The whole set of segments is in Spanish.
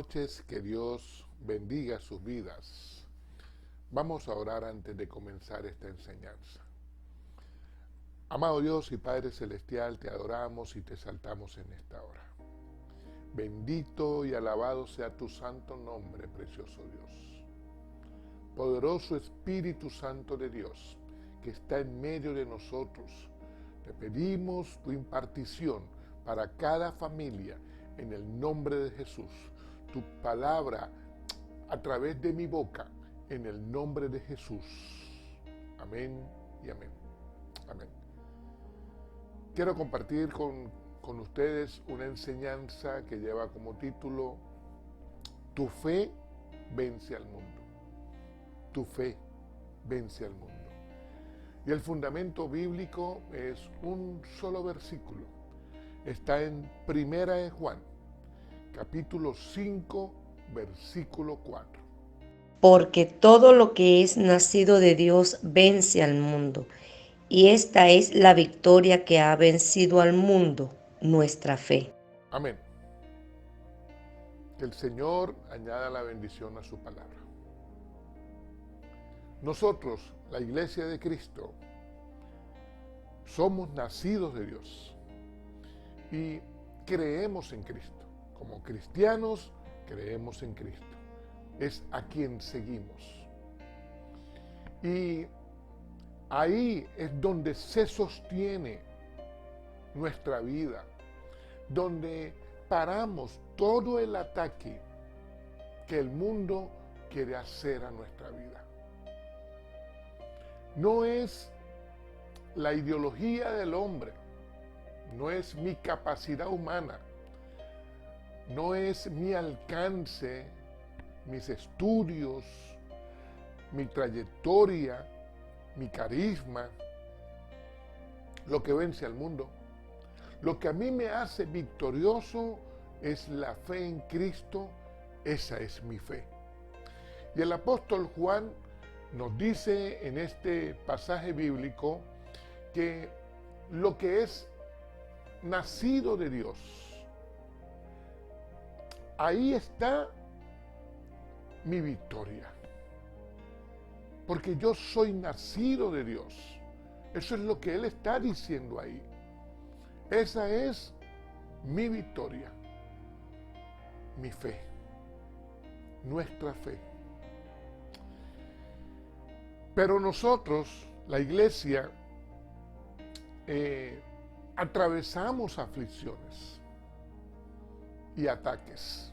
noches, que Dios bendiga sus vidas. Vamos a orar antes de comenzar esta enseñanza. Amado Dios y Padre Celestial, te adoramos y te exaltamos en esta hora. Bendito y alabado sea tu santo nombre, precioso Dios. Poderoso Espíritu Santo de Dios, que está en medio de nosotros, te pedimos tu impartición para cada familia en el nombre de Jesús. Tu palabra a través de mi boca en el nombre de Jesús. Amén y amén. Amén. Quiero compartir con ustedes una enseñanza que lleva como título Tu fe vence al mundo. Tu fe vence al mundo. Y el fundamento bíblico es un solo versículo. Está en Primera de Juan, capítulo 5, versículo 4. Porque todo lo que es nacido de Dios vence al mundo, y esta es la victoria que ha vencido al mundo, nuestra fe. Amén. Que el Señor añada la bendición a su palabra. Nosotros, la Iglesia de Cristo, somos nacidos de Dios y creemos en Cristo. Como cristianos, creemos en Cristo. Es a quien seguimos. Y ahí es donde se sostiene nuestra vida, donde paramos todo el ataque que el mundo quiere hacer a nuestra vida. No es la ideología del hombre, no es mi capacidad humana, no es mi alcance, mis estudios, mi trayectoria, mi carisma, lo que vence al mundo. Lo que a mí me hace victorioso es la fe en Cristo, esa es mi fe. Y el apóstol Juan nos dice en este pasaje bíblico que lo que es nacido de Dios, ahí está mi victoria. Porque yo soy nacido de Dios. Eso es lo que Él está diciendo ahí. Esa es mi victoria, mi fe, nuestra fe. Pero nosotros, la iglesia, atravesamos aflicciones y ataques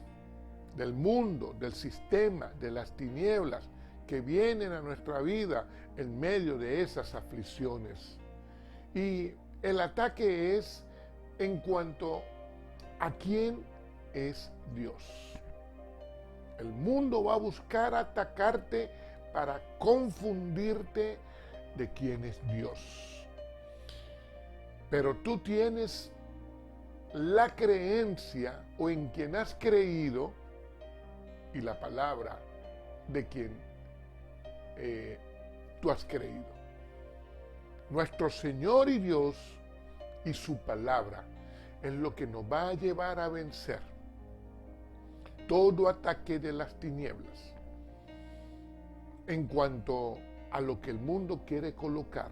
del mundo, del sistema, de las tinieblas que vienen a nuestra vida en medio de esas aflicciones. Y el ataque es en cuanto a quién es Dios. El mundo va a buscar atacarte para confundirte de quién es Dios. Pero tú tienes la creencia o en quien has creído y la palabra de quien tú has creído. Nuestro Señor y Dios y su palabra es lo que nos va a llevar a vencer todo ataque de las tinieblas en cuanto a lo que el mundo quiere colocar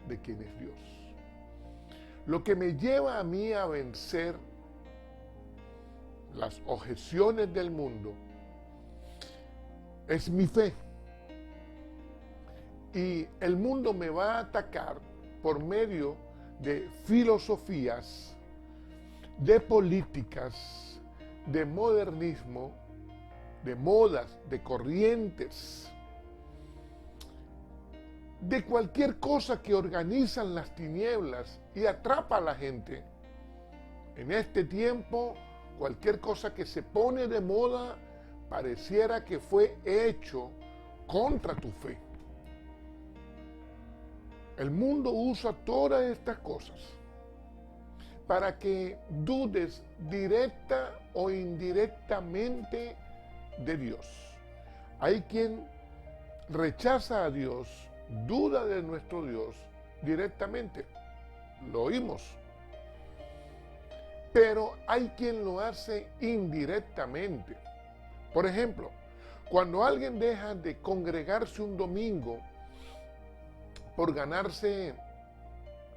de quién es Dios. Lo que me lleva a mí a vencer las objeciones del mundo es mi fe. Y el mundo me va a atacar por medio de filosofías, de políticas, de modernismo, de modas, de corrientes, de cualquier cosa que organizan las tinieblas y atrapa a la gente. En este tiempo, cualquier cosa que se pone de moda pareciera que fue hecho contra tu fe. El mundo usa todas estas cosas para que dudes directa o indirectamente de Dios. Hay quien rechaza a Dios, duda de nuestro Dios directamente. Lo oímos. pero hay quien lo hace indirectamente. Por ejemplo, cuando alguien deja de congregarse un domingo por ganarse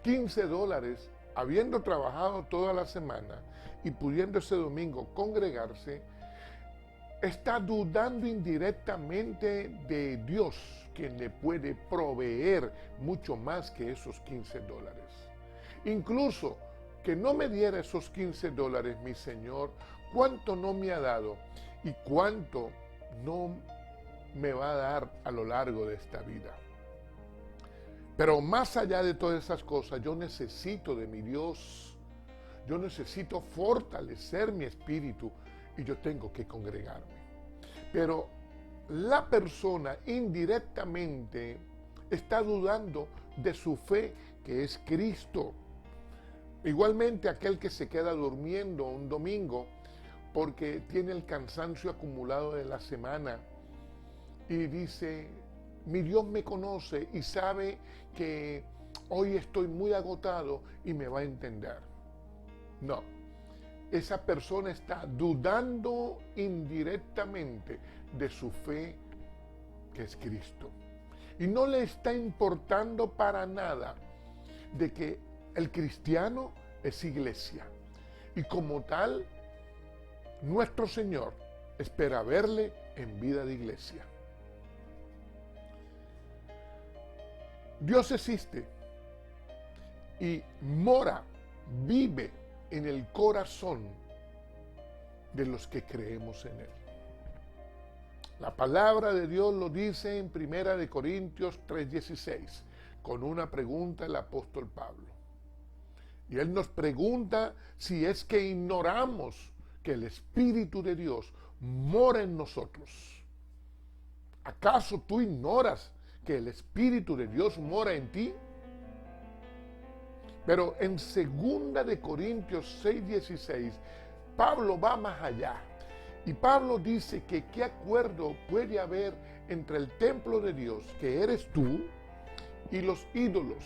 $15, habiendo trabajado toda la semana y pudiendo ese domingo congregarse, está dudando indirectamente de Dios, quien le puede proveer mucho más que esos $15. Incluso que no me diera esos $15, mi Señor, ¿cuánto no me ha dado y cuánto no me va a dar a lo largo de esta vida? Pero más allá de todas esas cosas, yo necesito de mi Dios. Yo necesito fortalecer mi espíritu y yo tengo que congregarme. Pero la persona indirectamente está dudando de su fe, que es Cristo. Igualmente aquel que se queda durmiendo un domingo porque tiene el cansancio acumulado de la semana y dice: mi Dios me conoce y sabe que hoy estoy muy agotado y me va a entender. No, esa persona está dudando indirectamente de su fe, que es Cristo. Y no le está importando para nada de que el cristiano es iglesia. Y como tal, nuestro Señor espera verle en vida de iglesia. Dios existe y mora, vive en el corazón de los que creemos en Él. La palabra de Dios lo dice en 1 Corintios 3:16, con una pregunta el apóstol Pablo. Y él nos pregunta si es que ignoramos que el Espíritu de Dios mora en nosotros. ¿Acaso tú ignoras que el Espíritu de Dios mora en ti? Pero en 2 Corintios 6:16, Pablo va más allá. Y Pablo dice que qué acuerdo puede haber entre el templo de Dios, que eres tú, y los ídolos.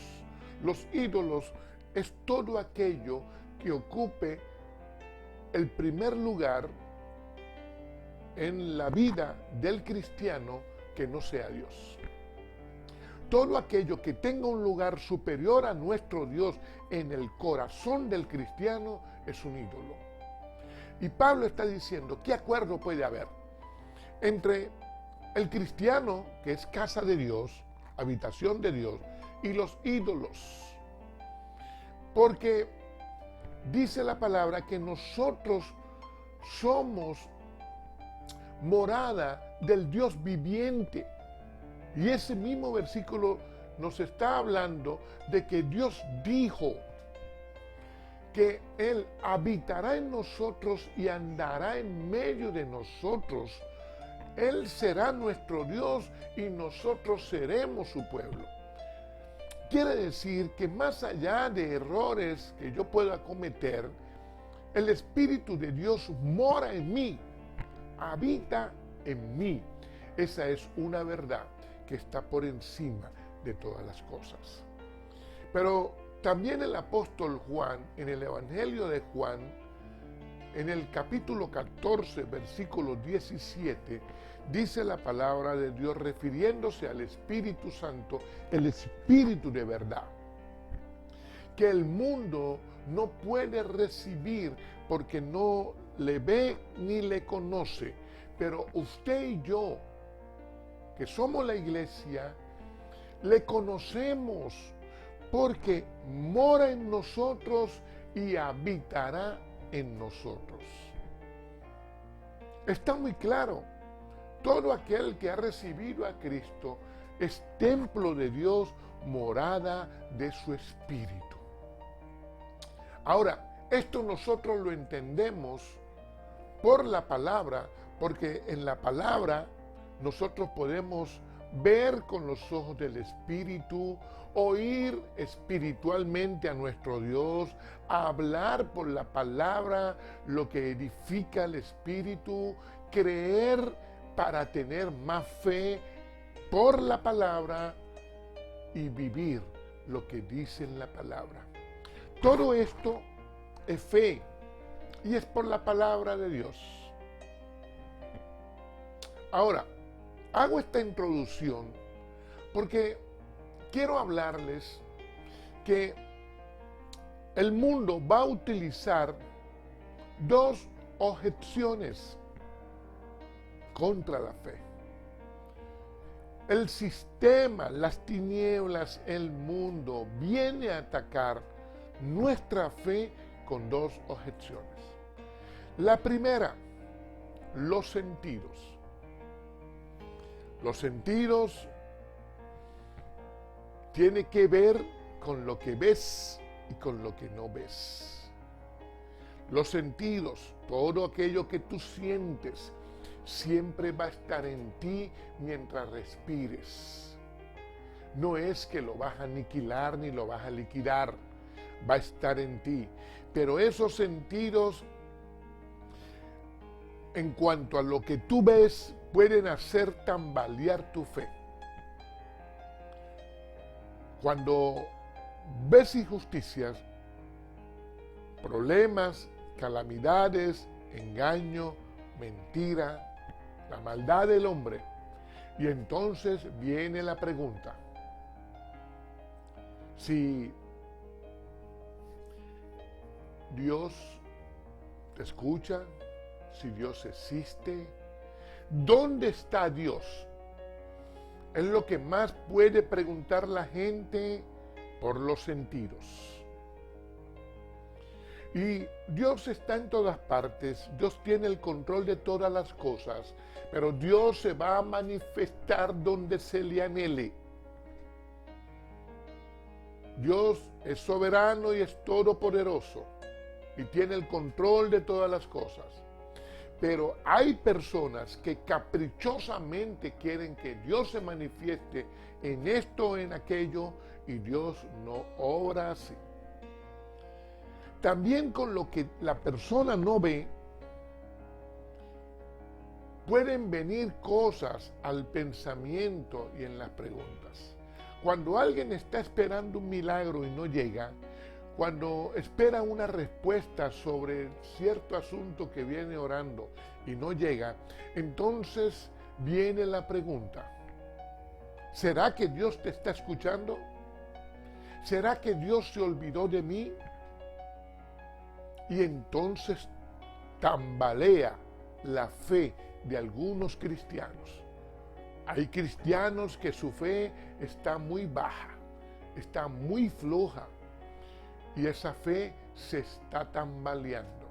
Los ídolos es todo aquello que ocupe el primer lugar en la vida del cristiano que no sea Dios. Todo aquello que tenga un lugar superior a nuestro Dios en el corazón del cristiano es un ídolo. Y Pablo está diciendo, ¿qué acuerdo puede haber entre el cristiano, que es casa de Dios, habitación de Dios, y los ídolos? Porque dice la palabra que nosotros somos morada del Dios viviente. Y ese mismo versículo nos está hablando de que Dios dijo que Él habitará en nosotros y andará en medio de nosotros. Él será nuestro Dios y nosotros seremos su pueblo. Quiere decir que más allá de errores que yo pueda cometer, el Espíritu de Dios mora en mí, habita en mí. Esa es una verdad que está por encima de todas las cosas. Pero también el apóstol Juan, en el Evangelio de Juan, en el capítulo 14, versículo 17, dice la palabra de Dios refiriéndose al Espíritu Santo, el Espíritu de verdad, que el mundo no puede recibir porque no le ve ni le conoce. Pero usted y yo, que somos la iglesia, le conocemos porque mora en nosotros y habitará en nosotros. Está muy claro. Todo aquel que ha recibido a Cristo es templo de Dios, morada de su Espíritu. Ahora, esto nosotros lo entendemos por la palabra, porque en la palabra nosotros podemos ver con los ojos del Espíritu, oír espiritualmente a nuestro Dios, hablar por la palabra lo que edifica el Espíritu, creer para tener más fe por la palabra y vivir lo que dice en la palabra. Todo esto es fe, Y es por la palabra de Dios. Ahora, hago esta introducción porque quiero hablarles que el mundo va a utilizar dos objeciones contra la fe. El sistema, las tinieblas, el mundo viene a atacar nuestra fe con dos objeciones. La primera, los sentidos. Los sentidos tienen que ver con lo que ves y con lo que no ves. Los sentidos, todo aquello que tú sientes, siempre va a estar en ti mientras respires. No es que lo vas a aniquilar ni lo vas a liquidar, va a estar en ti. Pero esos sentidos, en cuanto a lo que tú ves, pueden hacer tambalear tu fe. Cuando ves injusticias, problemas, calamidades, engaño, mentira, la maldad del hombre, y entonces viene la pregunta: si Dios te escucha, si Dios existe, ¿dónde está Dios? Es lo que más puede preguntar la gente por los sentidos. Y Dios está en todas partes, Dios tiene el control de todas las cosas, pero Dios se va a manifestar donde se le anhele. Dios es soberano y es todopoderoso y tiene el control de todas las cosas. Pero hay personas que caprichosamente quieren que Dios se manifieste en esto o en aquello, y Dios no obra así. También con lo que la persona no ve, pueden venir cosas al pensamiento y en las preguntas. Cuando alguien está esperando un milagro y no llega, cuando espera una respuesta sobre cierto asunto que viene orando y no llega, entonces viene la pregunta: ¿será que Dios te está escuchando? ¿Será que Dios se olvidó de mí? Y entonces tambalea la fe de algunos cristianos. Hay cristianos que su fe está muy baja, está muy floja, y esa fe se está tambaleando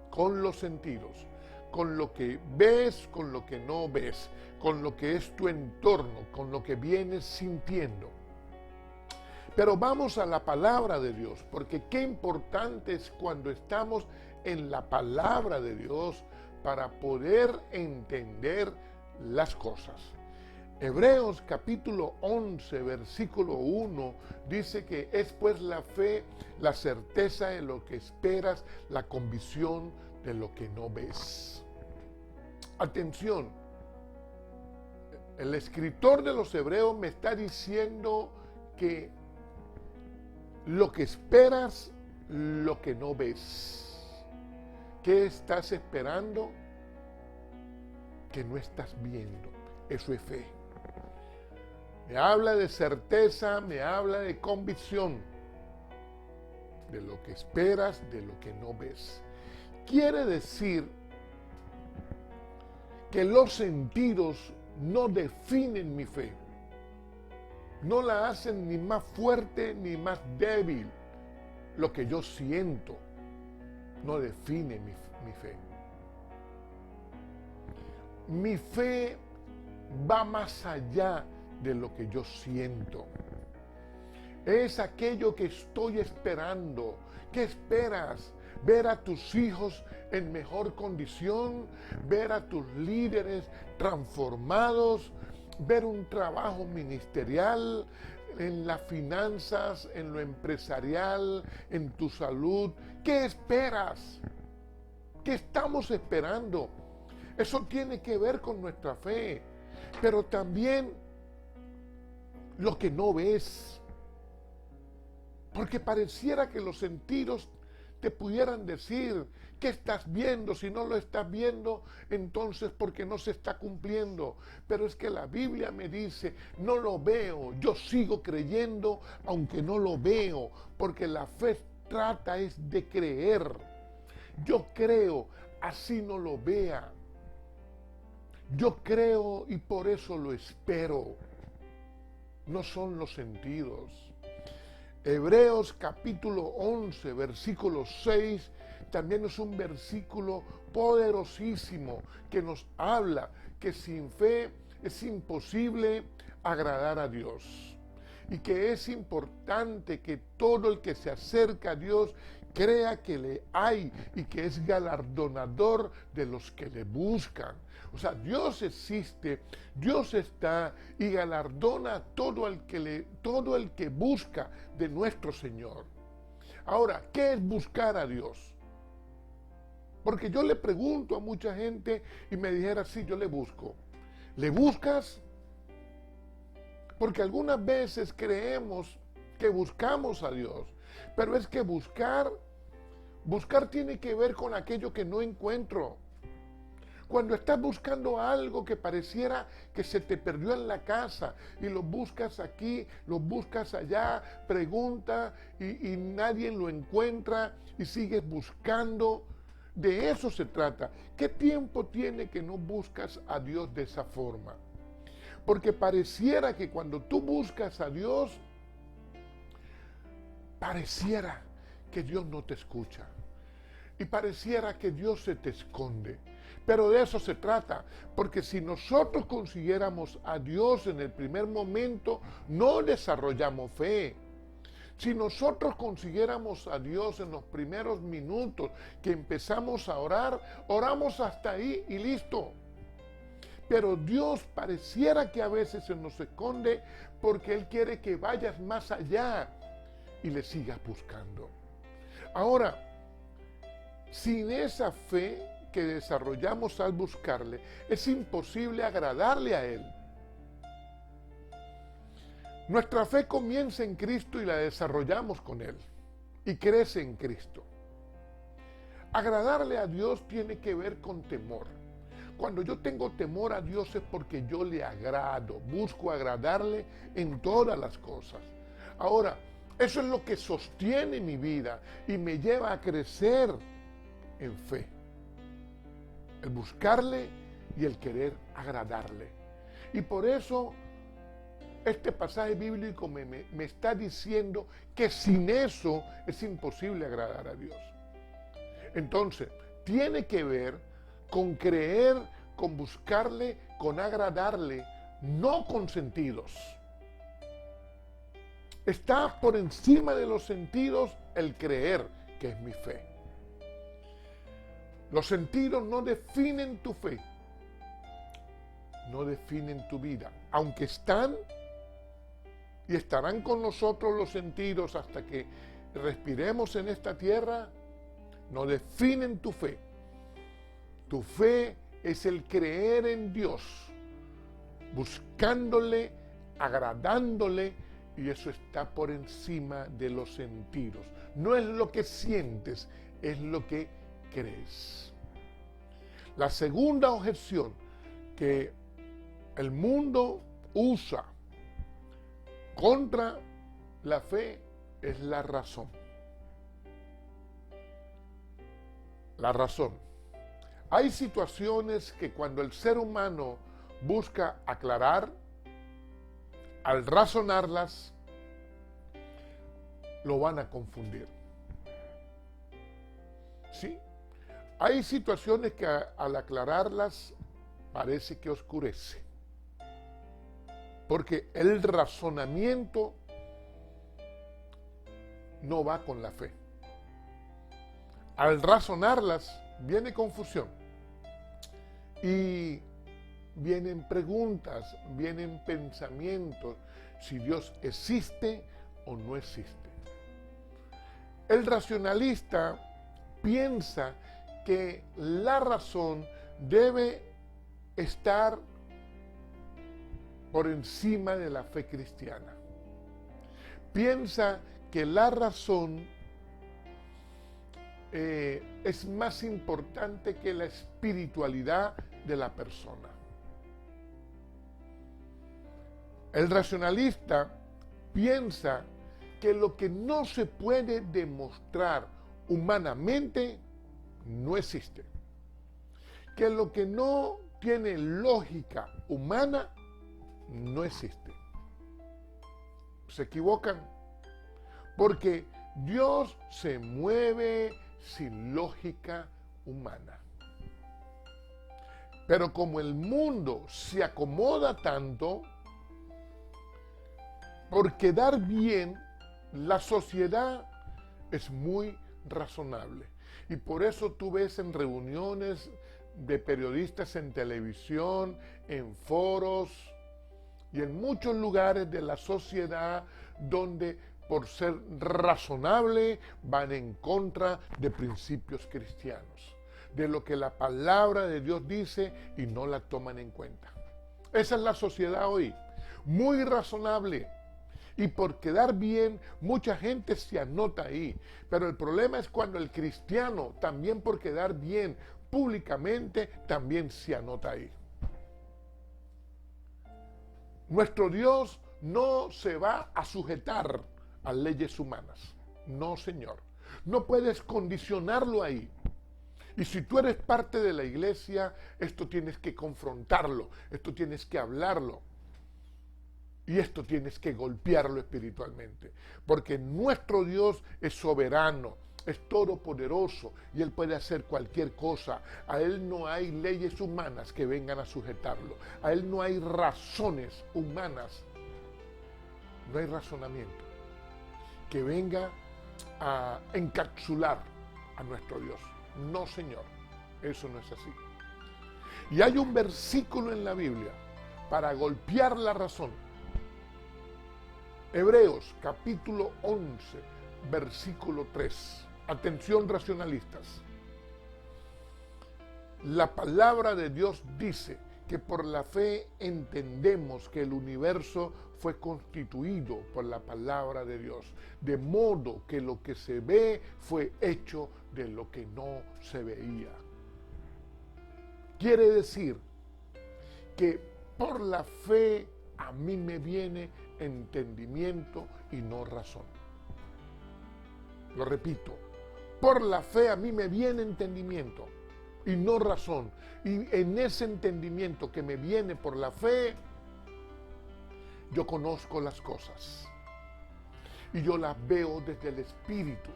con los sentidos, con lo que ves, con lo que no ves, con lo que es tu entorno, con lo que vienes sintiendo. Pero vamos a la palabra de Dios, porque qué importante es cuando estamos en la palabra de Dios para poder entender las cosas. Hebreos capítulo 11, versículo 1, dice que es pues la fe, la certeza de lo que esperas, la convicción de lo que no ves. Atención, el escritor de los Hebreos me está diciendo que lo que esperas, lo que no ves. ¿Qué estás esperando que no estás viendo? Eso es fe. Me habla de certeza, me habla de convicción, de lo que esperas, de lo que no ves. Quiere decir que los sentidos no definen mi fe, no la hacen ni más fuerte ni más débil. Lo que yo siento no define mi fe. Mi fe va más allá de lo que yo siento. Es aquello que estoy esperando. ¿Qué esperas? Ver a tus hijos en mejor condición, ver a tus líderes transformados, ver un trabajo ministerial, en las finanzas, en lo empresarial, en tu salud. ¿Qué esperas? ¿Qué estamos esperando? Eso tiene que ver con nuestra fe, pero también lo que no ves, porque pareciera que los sentidos te pudieran decir, ¿qué estás viendo? Si no lo estás viendo, entonces porque no se está cumpliendo. Pero es que la Biblia me dice, no lo veo, yo sigo creyendo aunque no lo veo, porque la fe trata es de creer. Yo creo, así no lo vea. Yo creo y por eso lo espero. No son los sentidos. Hebreos capítulo 11, versículo 6, también es un versículo poderosísimo que nos habla que sin fe es imposible agradar a Dios. Y que es importante que todo el que se acerca a Dios crea que le hay y que es galardonador de los que le buscan. O sea, Dios existe, Dios está y galardona a todo el que busca de nuestro Señor. Ahora, ¿qué es buscar a Dios? Porque yo le pregunto a mucha gente y me dijera, sí, yo le busco. ¿Le buscas? Porque algunas veces creemos que buscamos a Dios, pero es que buscar tiene que ver con aquello que no encuentro. Cuando estás buscando algo que pareciera que se te perdió en la casa y lo buscas aquí, lo buscas allá, pregunta y nadie lo encuentra y sigues buscando. De eso se trata. ¿Qué tiempo tiene que no buscas a Dios de esa forma? Porque pareciera que cuando tú buscas a Dios, pareciera que Dios no te escucha. Y pareciera que Dios se te esconde. Pero de eso se trata, porque si nosotros consiguiéramos a Dios en el primer momento, no desarrollamos fe. Si nosotros consiguiéramos a Dios en los primeros minutos que empezamos a orar, oramos hasta ahí y listo. Pero Dios pareciera que a veces se nos esconde porque Él quiere que vayas más allá y le sigas buscando. Ahora, sin esa fe que desarrollamos al buscarle, es imposible agradarle a Él. Nuestra fe comienza en Cristo y la desarrollamos con Él y crece en Cristo. Agradarle a Dios tiene que ver con temor. Cuando yo tengo temor a Dios es porque yo le agrado, busco agradarle en todas las cosas. Ahora, eso es lo que sostiene mi vida y me lleva a crecer en fe. El buscarle y el querer agradarle. Y por eso este pasaje bíblico me está diciendo que sin eso es imposible agradar a Dios. Entonces, tiene que ver con creer, con buscarle, con agradarle, no con sentidos. Está por encima de los sentidos el creer, que es mi fe. Los sentidos no definen tu fe, no definen tu vida, aunque están y estarán con nosotros los sentidos hasta que respiremos en esta tierra, no definen tu fe. Tu fe es el creer en Dios, buscándole, agradándole, y eso está por encima de los sentidos. No es lo que sientes, es lo que crees. La segunda objeción que el mundo usa contra la fe es la razón. La razón. Hay situaciones que cuando el ser humano busca aclarar, al razonarlas, lo van a confundir. ¿Sí? Hay situaciones que al aclararlas parece que oscurece. Porque el razonamiento no va con la fe. Al razonarlas viene confusión. Y vienen preguntas, vienen pensamientos, si Dios existe o no existe. El racionalista piensa que la razón debe estar por encima de la fe cristiana. Piensa que la razón es más importante que la espiritualidad de la persona. El racionalista piensa que lo que no se puede demostrar humanamente no existe. Que lo que no tiene lógica humana no existe. Se equivocan, porque Dios se mueve sin lógica humana. Pero como el mundo se acomoda tanto, por quedar bien, la sociedad es muy razonable. Y por eso tú ves en reuniones de periodistas en televisión, en foros y en muchos lugares de la sociedad donde por ser razonable van en contra de principios cristianos, de lo que la palabra de Dios dice y no la toman en cuenta. Esa es la sociedad hoy, muy razonable. Y por quedar bien, mucha gente se anota ahí. Pero el problema es cuando el cristiano, también por quedar bien públicamente, también se anota ahí. Nuestro Dios no se va a sujetar a leyes humanas. No, Señor. No puedes condicionarlo ahí. Y si tú eres parte de la iglesia, esto tienes que confrontarlo, esto tienes que hablarlo. Y esto tienes que golpearlo espiritualmente, porque nuestro Dios es soberano, es todopoderoso y Él puede hacer cualquier cosa. A Él no hay leyes humanas que vengan a sujetarlo. A Él no hay razones humanas, no hay razonamiento que venga a encapsular a nuestro Dios. No, Señor, eso no es así. Y hay un versículo en la Biblia para golpear la razón. Hebreos capítulo 11, versículo 3. Atención, racionalistas. La palabra de Dios dice que por la fe entendemos que el universo fue constituido por la palabra de Dios, de modo que lo que se ve fue hecho de lo que no se veía. Quiere decir que por la fe a mí me viene entendimiento y no razón. Lo repito, por la fe a mí me viene entendimiento y no razón. Y en ese entendimiento que me viene por la fe, yo conozco las cosas. Y yo las veo desde el Espíritu.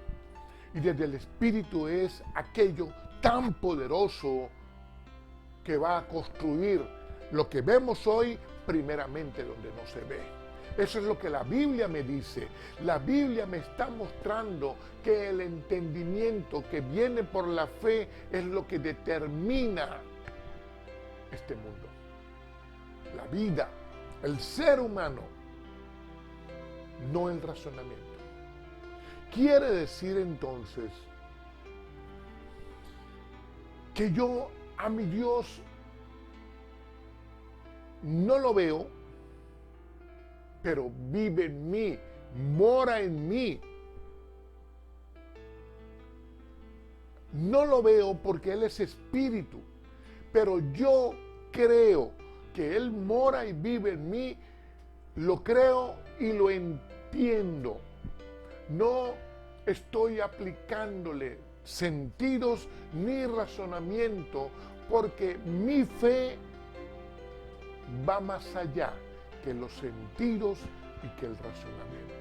Y desde el Espíritu es aquello tan poderoso que va a construir lo que vemos hoy, primeramente donde no se ve. Eso es lo que la Biblia me dice. La Biblia me está mostrando que el entendimiento que viene por la fe es lo que determina este mundo. La vida, el ser humano, no el razonamiento. Quiere decir entonces que yo a mi Dios no lo veo, pero vive en mí, mora en mí. No lo veo porque Él es espíritu, pero yo creo que Él mora y vive en mí, lo creo y lo entiendo. No estoy aplicándole sentidos ni razonamiento, porque mi fe va más allá que los sentidos y que el razonamiento.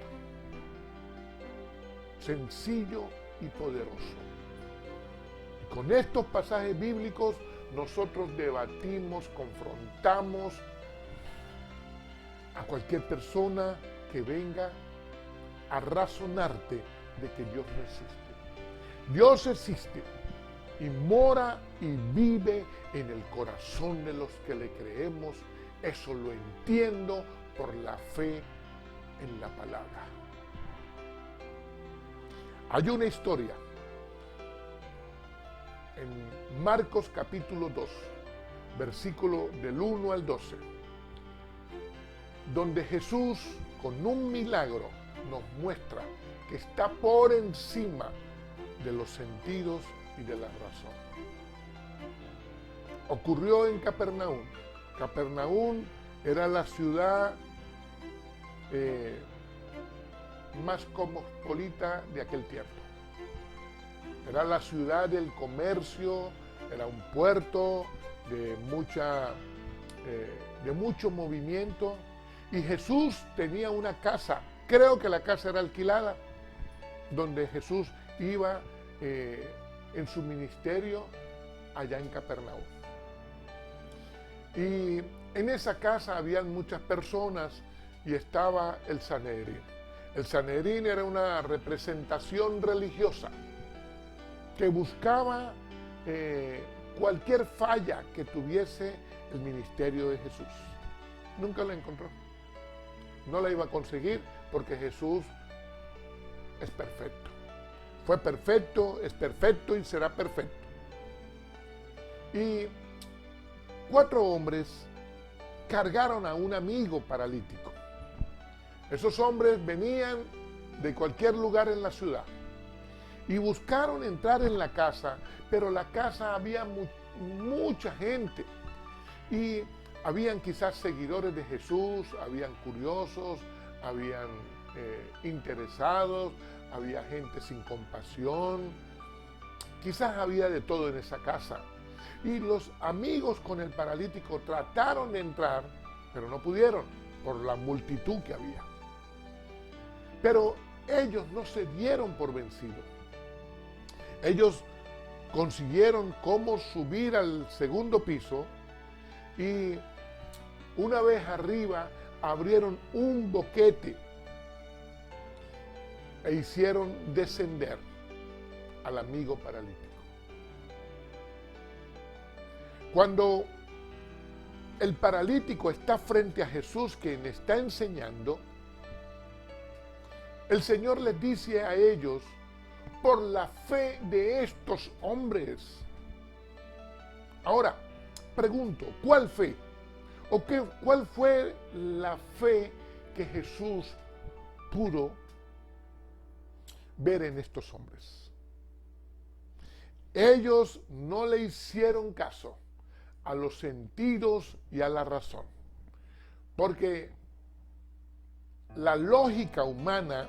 Sencillo y poderoso. Y con estos pasajes bíblicos nosotros debatimos, confrontamos a cualquier persona que venga a razonarte de que Dios no existe. Dios existe y mora y vive en el corazón de los que le creemos. Eso lo entiendo por la fe en la palabra. Hay una historia en Marcos capítulo 2, versículo del 1 al 12, donde Jesús con un milagro nos muestra que está por encima de los sentidos y de la razón. Ocurrió en Capernaum. Capernaum era la ciudad más cosmopolita de aquel tiempo. Era la ciudad del comercio, era un puerto de mucho movimiento, y Jesús tenía una casa, creo que la casa era alquilada, donde Jesús iba en su ministerio allá en Capernaum. Y en esa casa habían muchas personas y estaba el Sanedrín. El Sanedrín era una representación religiosa que buscaba cualquier falla que tuviese el ministerio de Jesús. Nunca la encontró. No la iba a conseguir porque Jesús es perfecto. Fue perfecto, es perfecto y será perfecto. Y 4 hombres cargaron a un amigo paralítico. Esos hombres venían de cualquier lugar en la ciudad y buscaron entrar en la casa, pero la casa había mucha gente y habían quizás seguidores de Jesús, habían curiosos, habían interesados, había gente sin compasión, quizás había de todo en esa casa. Y los amigos con el paralítico trataron de entrar, pero no pudieron por la multitud que había. Pero ellos no se dieron por vencidos. Ellos consiguieron cómo subir al segundo piso y una vez arriba abrieron un boquete e hicieron descender al amigo paralítico. Cuando el paralítico está frente a Jesús, quien está enseñando, el Señor les dice a ellos: por la fe de estos hombres. Ahora, pregunto, ¿cuál fe? ¿Cuál fue la fe que Jesús pudo ver en estos hombres? Ellos no le hicieron caso a los sentidos y a la razón, porque la lógica humana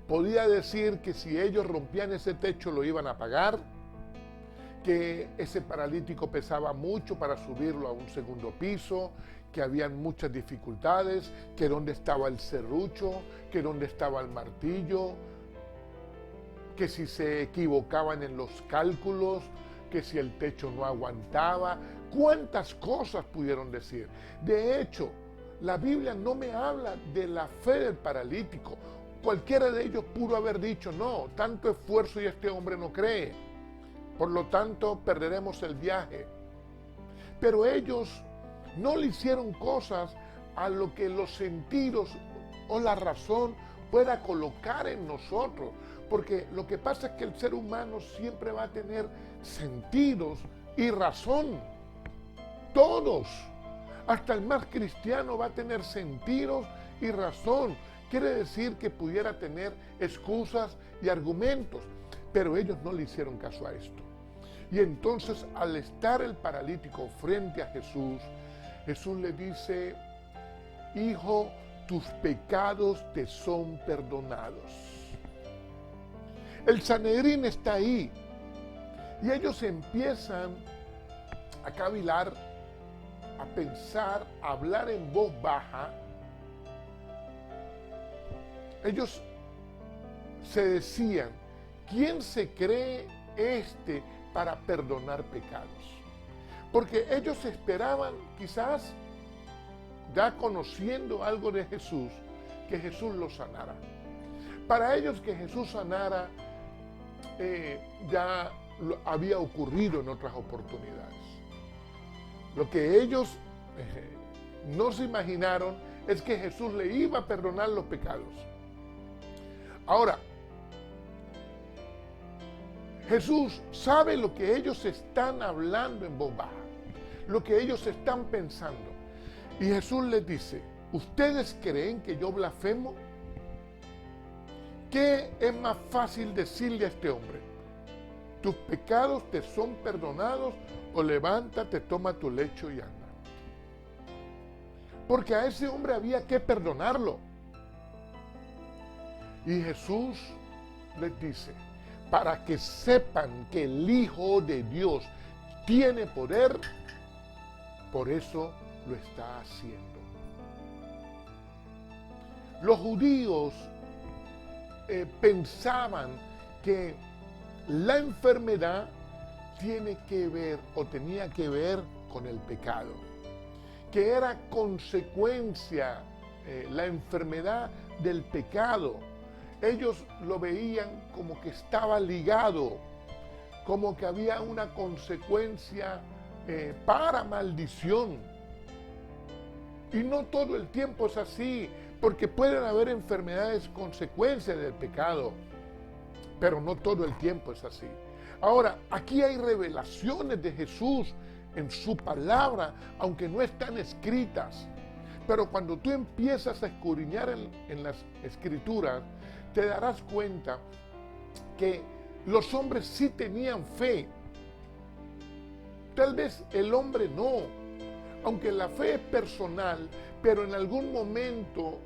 podía decir que si ellos rompían ese techo lo iban a pagar, que ese paralítico pesaba mucho para subirlo a un segundo piso, que habían muchas dificultades, que dónde estaba el serrucho, que dónde estaba el martillo, que si se equivocaban en los cálculos, que si el techo no aguantaba. ¿Cuántas cosas pudieron decir? De hecho, la Biblia no me habla de la fe del paralítico. Cualquiera de ellos pudo haber dicho: no, tanto esfuerzo y este hombre no cree, por lo tanto perderemos el viaje. Pero ellos no le hicieron cosas a lo que los sentidos o la razón pueda colocar en nosotros, porque lo que pasa es que el ser humano siempre va a tener sentidos y razón. Todos, hasta el más cristiano va a tener sentidos y razón. Quiere decir que pudiera tener excusas y argumentos, pero ellos no le hicieron caso a esto. Y entonces, al estar el paralítico frente a Jesús, Jesús le dice: hijo, tus pecados te son perdonados. El Sanedrín está ahí y ellos empiezan a cavilar, a pensar, a hablar en voz baja. Ellos se decían: ¿quién se cree este para perdonar pecados? Porque ellos esperaban, quizás ya conociendo algo de Jesús, que Jesús los sanara. Para ellos que Jesús sanara ya había ocurrido en otras oportunidades. Lo que ellos no se imaginaron es que Jesús le iba a perdonar los pecados. Ahora, Jesús sabe lo que ellos están hablando en voz baja, lo que ellos están pensando. Y Jesús les dice: ¿ustedes creen que yo blasfemo? ¿Qué es más fácil decirle a este hombre? ¿Tus pecados te son perdonados o levántate, toma tu lecho y anda? Porque a ese hombre había que perdonarlo. Y Jesús les dice, para que sepan que el Hijo de Dios tiene poder, por eso lo está haciendo. Los judíos pensaban que la enfermedad tiene que ver o tenía que ver con el pecado, que era consecuencia la enfermedad del pecado. Ellos lo veían como que estaba ligado, como que había una consecuencia para maldición. Y no todo el tiempo es así, porque pueden haber enfermedades consecuencias del pecado, pero no todo el tiempo es así. Ahora, aquí hay revelaciones de Jesús en su palabra, aunque no están escritas. Pero cuando tú empiezas a escudriñar en las escrituras, te darás cuenta que los hombres sí tenían fe. Tal vez el hombre no, aunque la fe es personal, pero en algún momento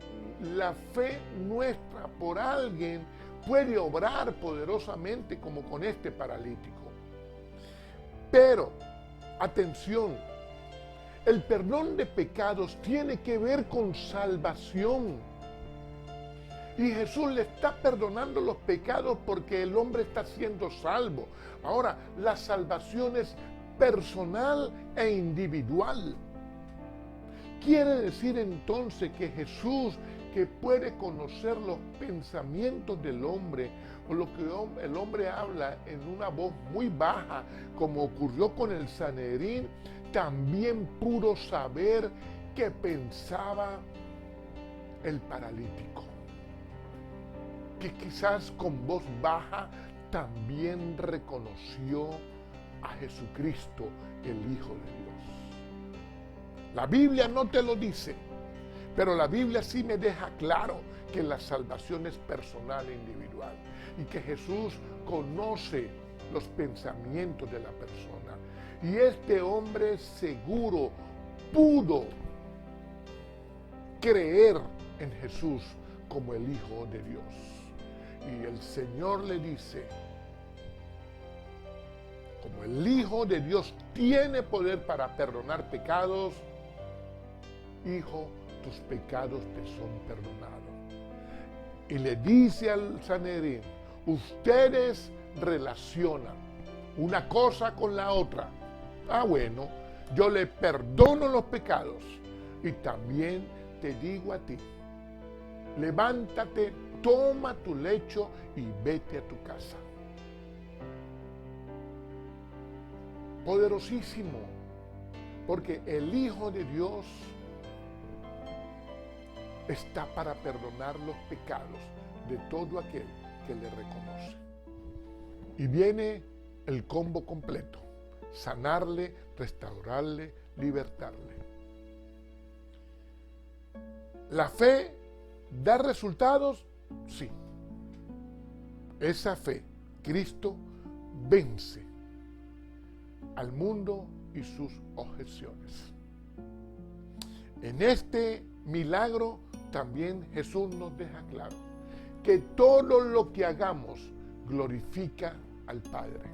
la fe nuestra por alguien puede obrar poderosamente como con este paralítico. Pero, atención, el perdón de pecados tiene que ver con salvación. Y Jesús le está perdonando los pecados porque el hombre está siendo salvo. Ahora, la salvación es personal e individual. Quiere decir entonces que Jesús, que puede conocer los pensamientos del hombre, o lo que el hombre habla en una voz muy baja, como ocurrió con el Sanedrín, también pudo saber qué pensaba el paralítico, que quizás con voz baja también reconoció a Jesucristo, el Hijo de Dios. La Biblia no te lo dice, pero la Biblia sí me deja claro que la salvación es personal e individual y que Jesús conoce los pensamientos de la persona. Y este hombre seguro pudo creer en Jesús como el Hijo de Dios. Y el Señor le dice, como el Hijo de Dios tiene poder para perdonar pecados, hijo, tus pecados te son perdonados. Y le dice al Sanedrín, ustedes relacionan una cosa con la otra. Ah, bueno, yo le perdono los pecados y también te digo a ti, levántate, toma tu lecho y vete a tu casa. Poderosísimo, porque el Hijo de Dios está para perdonar los pecados de todo aquel que le reconoce. Y viene el combo completo: sanarle, restaurarle, libertarle. ¿La fe da resultados? Sí. Esa fe, Cristo vence al mundo y sus objeciones. En este milagro también Jesús nos deja claro que todo lo que hagamos glorifica al Padre.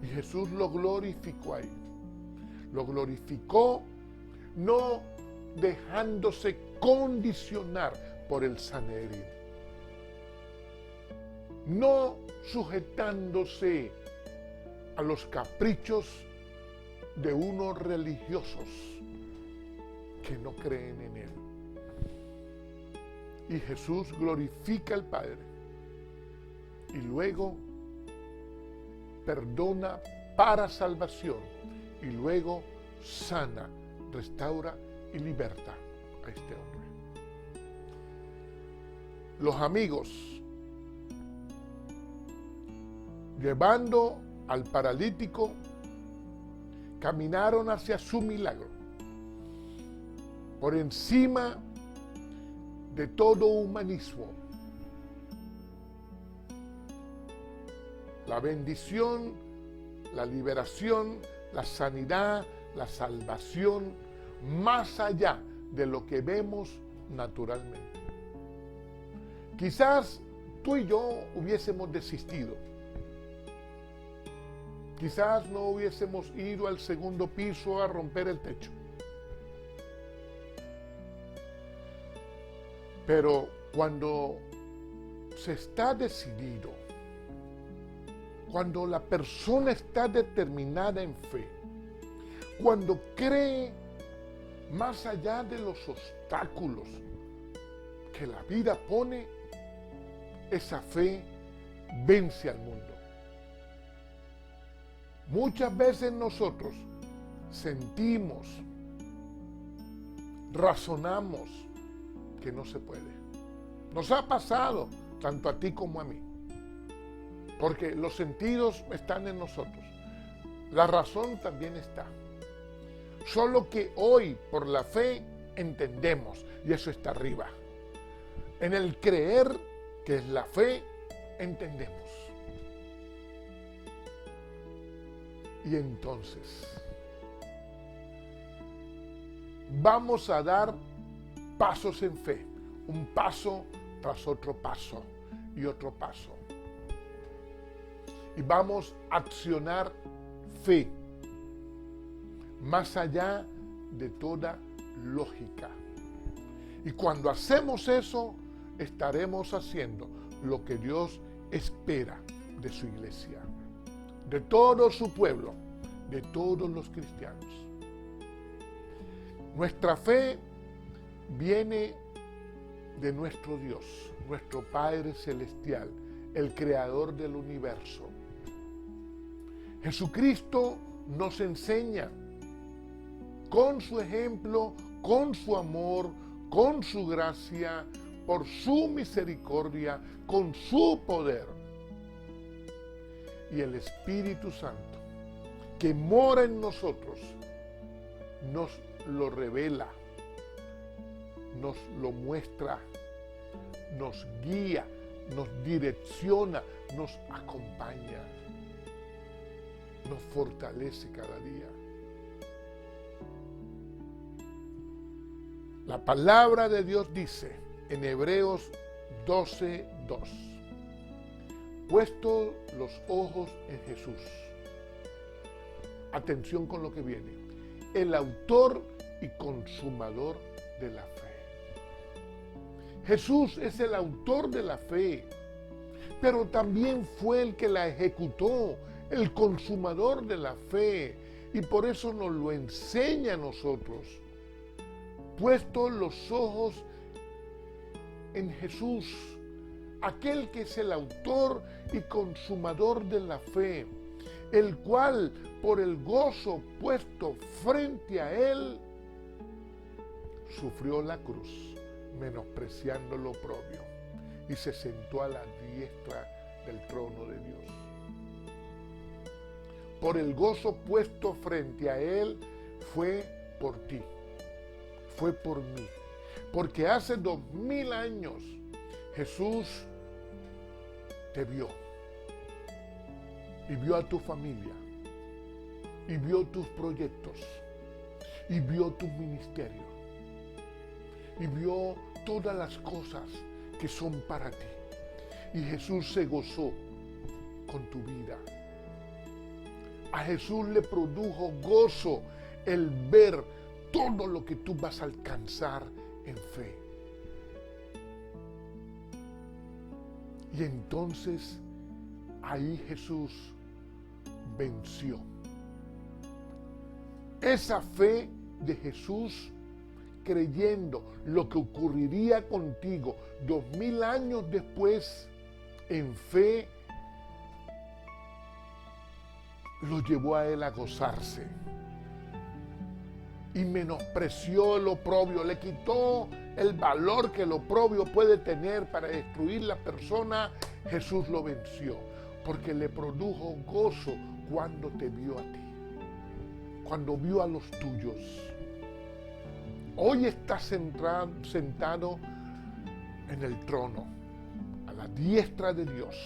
Y Jesús lo glorificó ahí. Lo glorificó no dejándose condicionar por el Sanedrín, no sujetándose a los caprichos de unos religiosos que no creen en Él. Y Jesús glorifica al Padre y luego perdona para salvación y luego sana, restaura y liberta a este hombre. Los amigos, llevando al paralítico, caminaron hacia su milagro, por encima de todo humanismo, la bendición, la liberación, la sanidad, la salvación, más allá de lo que vemos naturalmente. Quizás tú y yo hubiésemos desistido. Quizás no hubiésemos ido al segundo piso a romper el techo. Pero cuando se está decidido, cuando la persona está determinada en fe, cuando cree más allá de los obstáculos que la vida pone, esa fe vence al mundo. Muchas veces nosotros sentimos, razonamos que no se puede. Nos ha pasado tanto a ti como a mí, porque los sentidos están en nosotros, la razón también está. Solo que hoy por la fe entendemos, y eso está arriba. En el creer, que es la fe, entendemos. Y entonces vamos a dar pasos en fe, un paso tras otro paso y otro paso. Y vamos a accionar fe, más allá de toda lógica. Y cuando hacemos eso, estaremos haciendo lo que Dios espera de su iglesia, de todo su pueblo, de todos los cristianos. Nuestra fe viene de nuestro Dios, nuestro Padre Celestial, el Creador del universo. Jesucristo nos enseña con su ejemplo, con su amor, con su gracia, por su misericordia, con su poder. Y el Espíritu Santo, que mora en nosotros, nos lo revela, nos lo muestra, nos guía, nos direcciona, nos acompaña, nos fortalece cada día. La palabra de Dios dice en Hebreos 12:2, puestos los ojos en Jesús. Atención con lo que viene. El autor y consumador de la fe. Jesús es el autor de la fe, pero también fue el que la ejecutó, el consumador de la fe, y por eso nos lo enseña a nosotros. Puestos los ojos en Jesús, aquel que es el autor y consumador de la fe, el cual por el gozo puesto frente a él, sufrió la cruz, menospreciando lo oprobio, y se sentó a la diestra del trono de Dios. Por el gozo puesto frente a él, fue por ti, fue por mí, porque hace 2000 años Jesús te vio, y vio a tu familia, y vio tus proyectos, y vio tu ministerio, y vio todas las cosas que son para ti. Y Jesús se gozó con tu vida. A Jesús le produjo gozo el ver todo lo que tú vas a alcanzar en fe. Y entonces ahí Jesús venció. Esa fe de Jesús, creyendo lo que ocurriría contigo 2000 años después, en fe, lo llevó a él a gozarse. Y menospreció el oprobio, le quitó el valor que el oprobio puede tener para destruir la persona. Jesús lo venció, porque le produjo gozo cuando te vio a ti, cuando vio a los tuyos. Hoy estás sentado en el trono, a la diestra de Dios,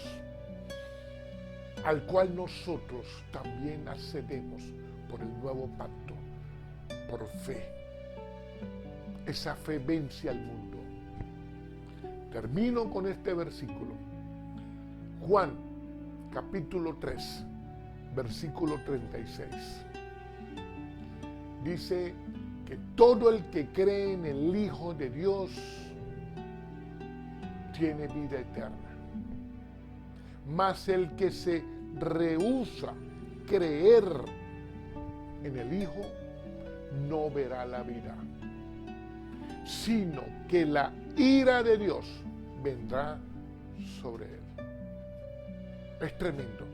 al cual nosotros también accedemos por el nuevo pacto, por fe. Esa fe vence al mundo. Termino con este versículo. Juan, capítulo 3, versículo 36. Dice que todo el que cree en el Hijo de Dios tiene vida eterna. Mas el que se rehúsa creer en el Hijo no verá la vida, sino que la ira de Dios vendrá sobre él. Es tremendo,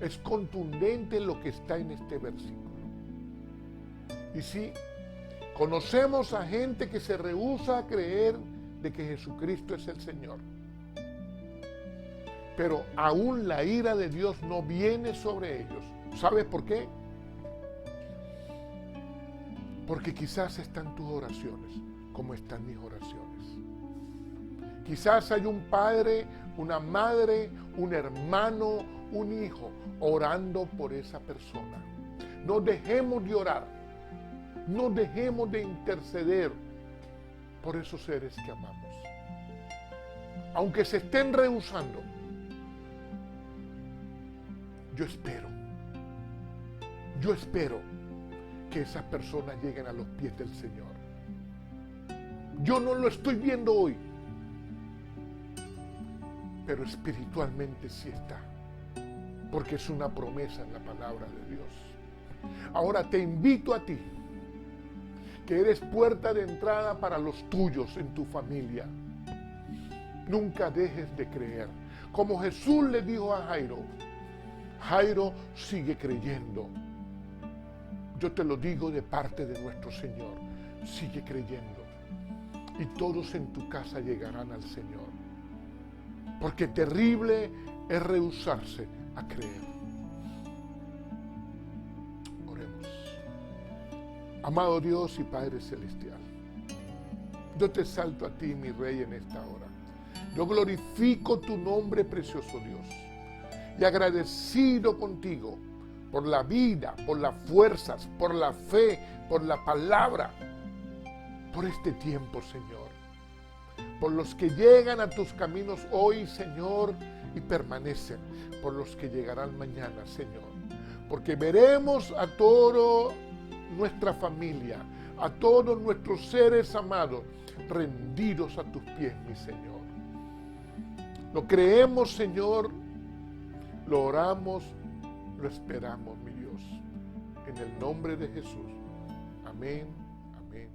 es contundente lo que está en este versículo. Y sí, conocemos a gente que se rehúsa a creer de que Jesucristo es el Señor. Pero aún la ira de Dios no viene sobre ellos. ¿Sabes por qué? Porque quizás están tus oraciones como están mis oraciones. Quizás hay un padre, una madre, un hermano, un hijo orando por esa persona. No dejemos de orar. No dejemos de interceder por esos seres que amamos. Aunque se estén rehusando, yo espero que esas personas lleguen a los pies del Señor. Yo no lo estoy viendo hoy, pero espiritualmente sí está, porque es una promesa en la palabra de Dios. Ahora te invito a ti, que eres puerta de entrada para los tuyos en tu familia. Nunca dejes de creer. Como Jesús le dijo a Jairo, Jairo, sigue creyendo. Yo te lo digo de parte de nuestro Señor, sigue creyendo. Y todos en tu casa llegarán al Señor. Porque terrible es rehusarse a creer. Oremos. Amado Dios y Padre Celestial, yo te exalto a ti, mi Rey, en esta hora. Yo glorifico tu nombre, precioso Dios. Y agradecido contigo por la vida, por las fuerzas, por la fe, por la palabra, por este tiempo, Señor. Por los que llegan a tus caminos hoy, Señor, y permanecen. Por los que llegarán mañana, Señor. Porque veremos a toda nuestra familia, a todos nuestros seres amados, rendidos a tus pies, mi Señor. Lo creemos, Señor. Lo oramos, lo esperamos, mi Dios. En el nombre de Jesús. Amén, amén.